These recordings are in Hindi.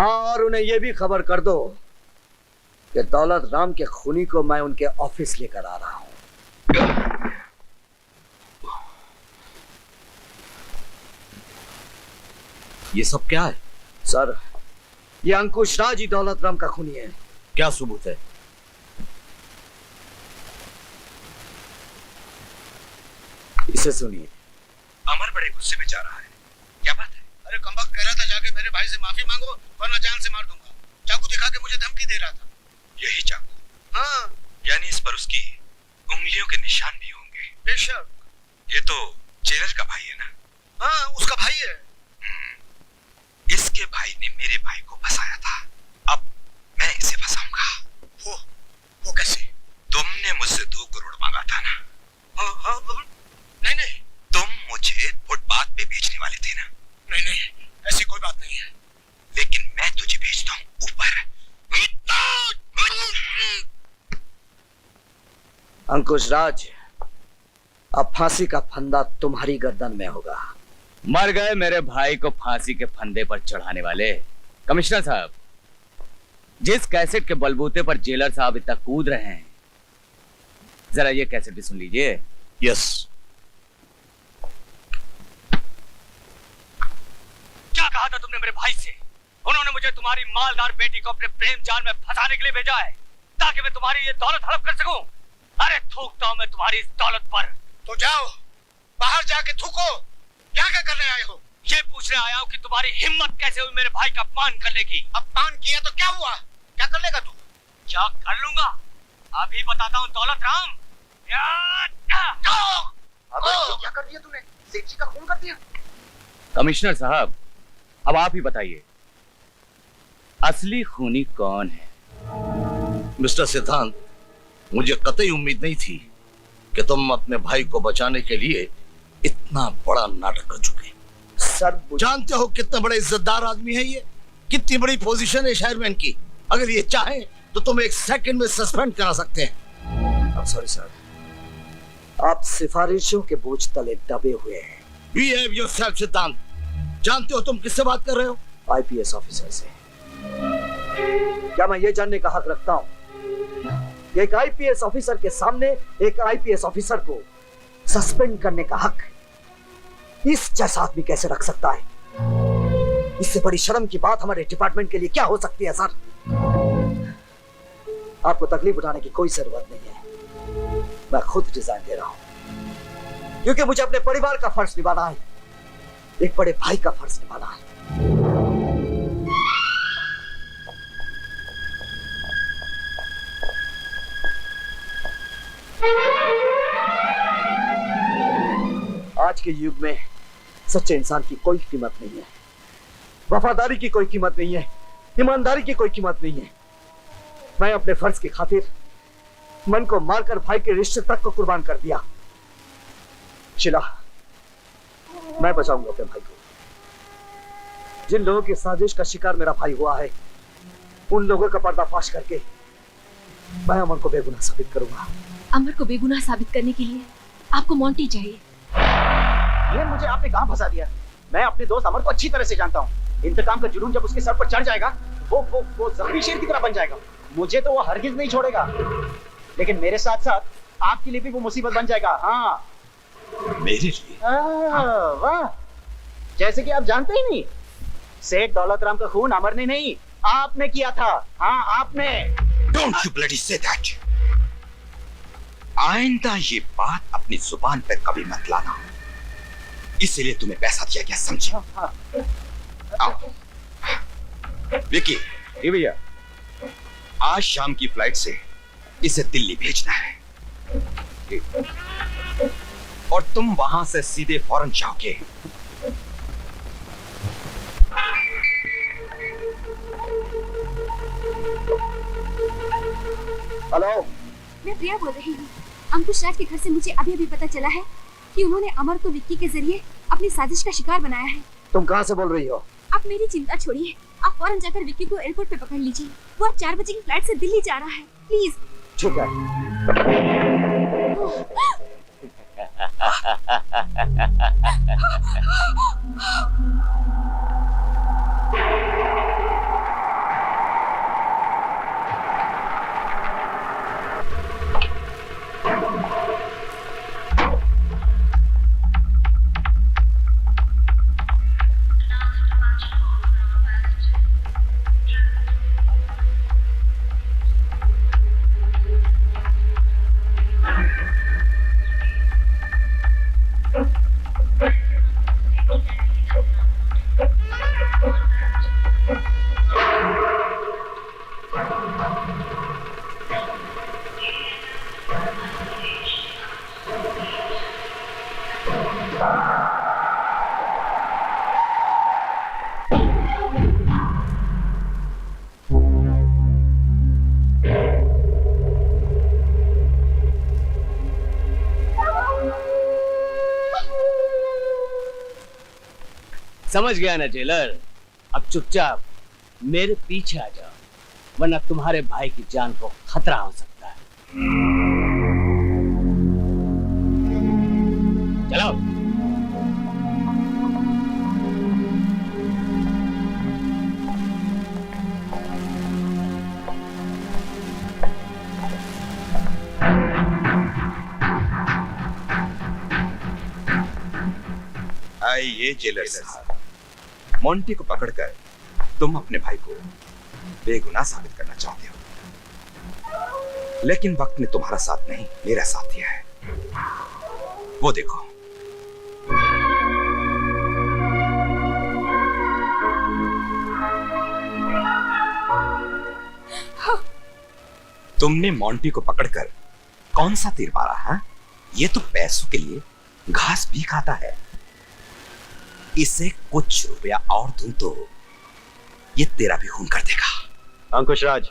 हाँ, और उन्हें यह भी खबर कर दो कि दौलत राम के खूनी को मैं उनके ऑफिस लेकर आ रहा हूं। ये सब क्या है? सर, ये अंकुश राज ही दौलत राम का खूनी है। क्या सबूत है? इसे सुनिए। अमर बड़े गुस्से में जा रहा है। क्या बात है? अरे कमबख्त कह रहा था जाके मेरे भाई से माफी मांगो वरना जान से मार दूंगा। चाकू दिखा के मुझे धमकी दे रहा था। यही चाकू? हाँ। यानी इस पर उसकी उंगलियों के निशान भी होंगे। बेशक। ये तो जेलर का भाई है ना? हाँ, उसका भाई है। इसके भाई ने मेरे भाई को फंसाया था, अब मैं इसे फंसाऊंगा। वो कैसे? तुमने मुझसे 2 करोड़ मांगा था ना? हाँ, नहीं, तुम मुझे फुटपाथ पे बेचने वाले थे ना? नहीं, ऐसी कोई बात नहीं है। लेकिन मैं तुझे भेजता हूँ ऊपर। अंकुश राज, अब फांसी का फंदा तुम्हारी गर्दन में होगा। मर गए मेरे भाई को फांसी के फंदे पर चढ़ाने वाले। कमिश्नर साहब, जिस कैसेट के बलबूते पर जेलर साहब इतना कूद रहे हैं, जरा ये कैसेट भी सुन लीजिए। यस। क्या कहा था तुमने मेरे भाई से? उन्होंने मुझे तुम्हारी मालदार बेटी को अपने प्रेम जाल में फंसाने के लिए भेजा है ताकि मैं तुम्हारी ये दौलत हड़प कर सकूं। अरे थूकता हूं मैं तुम्हारी इस दौलत पर। तो जाओ, बाहर जाके थूको। यहाँ क्या करने आए हो? ये पूछने आया हूं कि तुम्हारी हिम्मत कैसे हुई मेरे भाई का अपमान करने की। अपमान किया तो क्या हुआ? क्या कर लेगा तू? क्या कर लूंगा? अभी बताता हूँ दौलत राम। क्या कर दिया तूने? सेठ जी का खून कर दिया। कमिश्नर साहब, अब आप ही बताइए, असली खूनी कौन है? मिस्टर सिद्धांत, मुझे कतई उम्मीद नहीं थी कि तुम अपने भाई को बचाने के लिए इतना बड़ा नाटक कर चुके। सर, जानते हो कितने बड़े इज्जतदार आदमी है ये, कितनी बड़ी पोजीशन है शहरमैन की। अगर ये चाहें तो तुम 1 सेकंड में सस्पेंड करा सकते हैं। सॉरी सर, आप सिफारिशों के बोझ तले दबे हुए हैं। Behave yourself, सिद्धांत। जानते हो तुम किससे बात कर रहे हो? आईपीएस ऑफिसर से। क्या मैं ये जानने का हक रखता हूं कि एक आईपीएस ऑफिसर के सामने एक आईपीएस ऑफिसर को सस्पेंड करने का हक इस जैसा आदमी कैसे रख सकता है? इससे बड़ी शर्म की बात हमारे डिपार्टमेंट के लिए क्या हो सकती है? सर, आपको तकलीफ उठाने की कोई जरूरत नहीं है। मैं खुद डिजाइन दे रहा हूं क्योंकि मुझे अपने परिवार का फर्ज निभाना है, एक बड़े भाई का फर्ज निभाना है। आज के युग में सच्चे इंसान की कोई कीमत नहीं है, वफादारी की कोई कीमत नहीं है, ईमानदारी की कोई कीमत नहीं है। मैं अपने फर्ज की खातिर मन को मारकर भाई के रिश्ते तक को कुर्बान कर दिया। शिला, मैं बचाऊंगा अपने भाई को। जिन लोगों की साजिश का शिकार मेरा भाई हुआ है, उन लोगों का पर्दाफाश करके मैं अमर को बेगुनाह साबित करूंगा। अमर को बेगुनाह साबित करने के लिए आपको मोंटी चाहिए। ये मुझे आपने कहां फंसा दिया? मैं अपने दोस्त अमर को अच्छी तरह से जानता हूँ। इंतकाम का जुनून जब उसके सर पर चढ़ जाएगा, वो जख्मी शेर की तरह बन जाएगा। मुझे तो वो हरगिज नहीं छोड़ेगा, लेकिन मेरे साथ साथ आपके लिए भी वो मुसीबत बन जाएगा। हाँ, मेरे लिए? वाह, जैसे कि आप जानते ही नहीं, सेठ दौलत राम का खून अमर ने नहीं, आपने किया था। हाँ, आपने। Don't you bloody say that. आइंदा ये बात अपनी जुबान पर कभी मत लाना, इसीलिए तुम्हें पैसा दिया गया, समझे? आओ विकी। जी भैया। आज शाम की फ्लाइट से इसे दिल्ली भेजना है और तुम वहां से सीधे फौरन जाओगे। हेलो, मैं प्रिया बोल रही हूँ। अंकुश राज के घर से मुझे अभी अभी पता चला है कि उन्होंने अमर को विक्की के जरिए अपनी साजिश का शिकार बनाया है। तुम कहाँ से बोल रही हो? आप मेरी चिंता छोड़िए, आप फौरन जाकर विक्की को एयरपोर्ट पे पकड़ लीजिए। वो आज 4 बजे की फ्लाइट से दिल्ली जा रहा है। प्लीज। ठीक है। समझ गया ना जेलर? अब चुपचाप मेरे पीछे आ जाओ, वरना तुम्हारे भाई की जान को खतरा हो सकता है। चलो। आइए जेलर साहब, मोंटी को पकड़कर तुम अपने भाई को बेगुनाह साबित करना चाहते हो, लेकिन वक्त ने तुम्हारा साथ नहीं मेरा साथ दिया है। वो देखो, तुमने मोंटी को पकड़कर कौन सा तीर मारा है? ये तो पैसों के लिए घास भी खाता है। इसे कुछ रुपया और दूं तो ये तेरा भी खून कर देगा। अंकुश राज,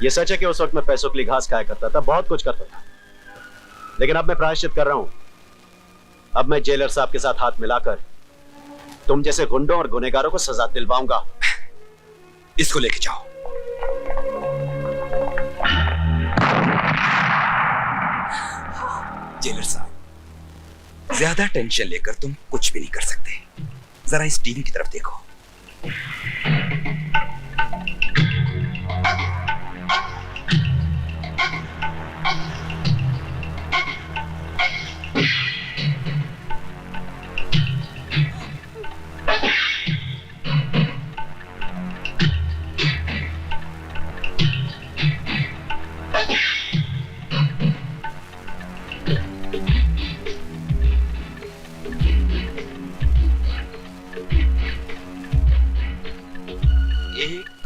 ये सच है कि उस वक्त मैं पैसों के लिए घास खाया करता था, बहुत कुछ करता था, लेकिन अब मैं प्रायश्चित कर रहा हूं। अब मैं जेलर साहब के साथ हाथ मिलाकर तुम जैसे गुंडों और गुनहगारों को सजा दिलवाऊंगा। इसको लेके जाओ। जेलर साहब, ज्यादा टेंशन लेकर तुम कुछ भी नहीं कर सकते। जरा इस टीवी की तरफ देखो।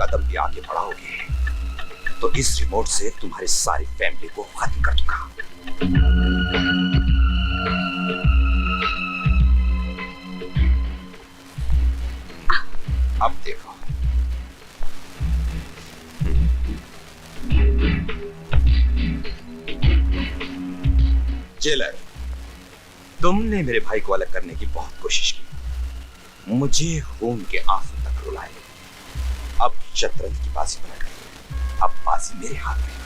कदम भी आगे बढ़ाओगे तो इस रिमोट से तुम्हारी सारी फैमिली को खत्म कर दूंगा। अब देखो, जेलर, तुमने मेरे भाई को अलग करने की बहुत कोशिश की, मुझे खून के आंसू तक रुलाए। अब शतरंज की बाजी बना गई, अब बाजी मेरे हाथ में है।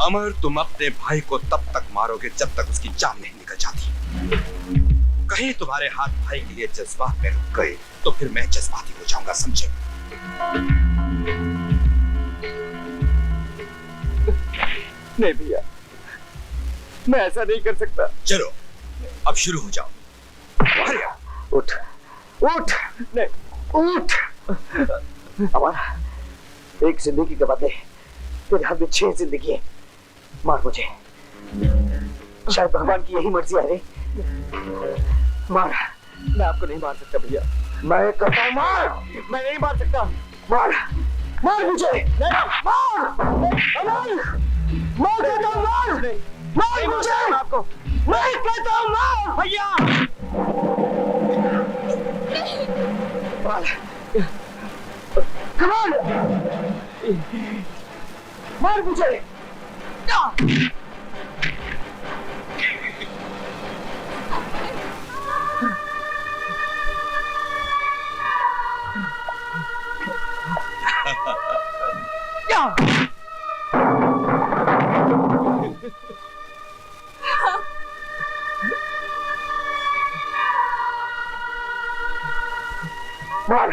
अमर, तुम अपने भाई को तब तक मारोगे जब तक उसकी जान नहीं निकल जाती। कहीं तुम्हारे हाथ भाई के लिए जज्बात में रुक गए तो फिर मैं जज्बाती हो जाऊंगा, समझे? नहीं भैया, मैं ऐसा नहीं कर सकता। चलो अब शुरू हो जाओ। उठ उठ, नहीं उठ। हमारा एक जिंदगी के बदले तेरे हाथ में 6 जिंदगी है। मार मुझे, शायद भगवान की यही मर्जी है रे। मार। मैं आपको नहीं मार सकता भैया, मैं कहता हूँ मार। मैं नहीं मार सकता। मार, मार मुझे। नहीं, मार, मार कहता हूँ, मार, मार मुझे। आपको मैं कहता हूँ मार भैया। मार, कमान, मार मुझे। मार।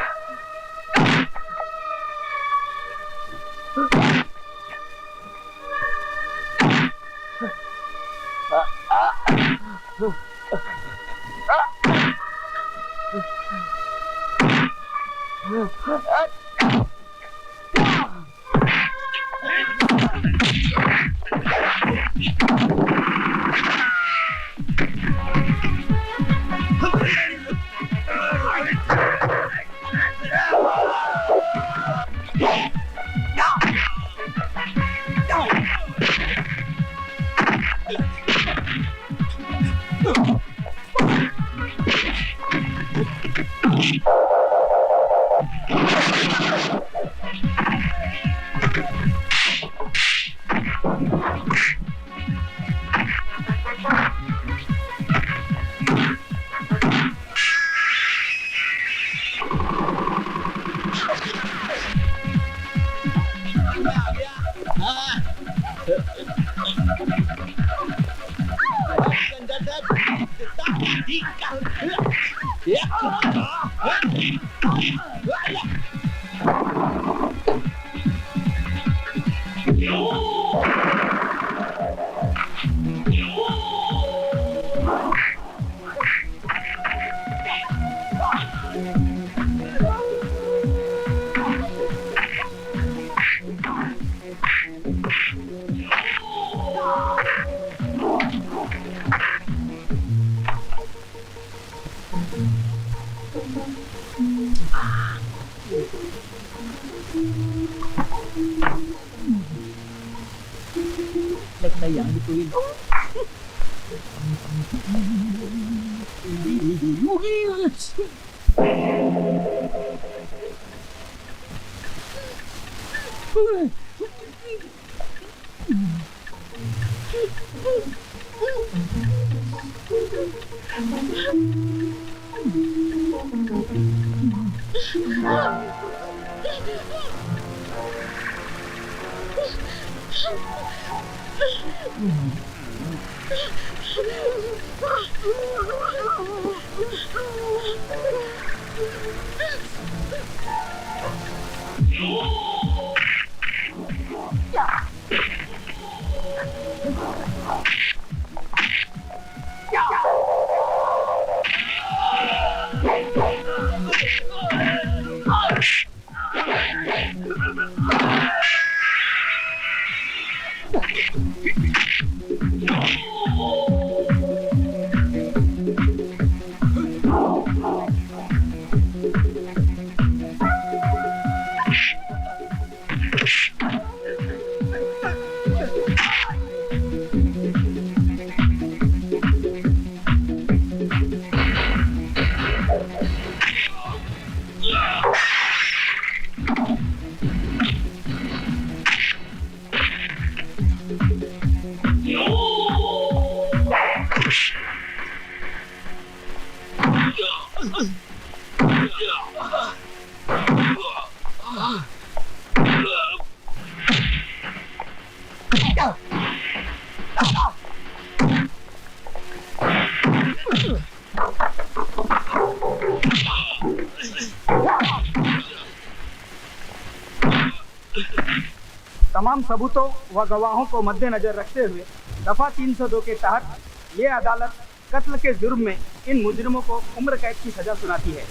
तमाम सबूतों व गवाहों को मद्देनजर रखते हुए दफा 302 के तहत ये अदालत कत्ल के जुर्म में इन मुजरिमों को उम्र कैद की सजा सुनाती है।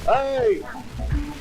Hey!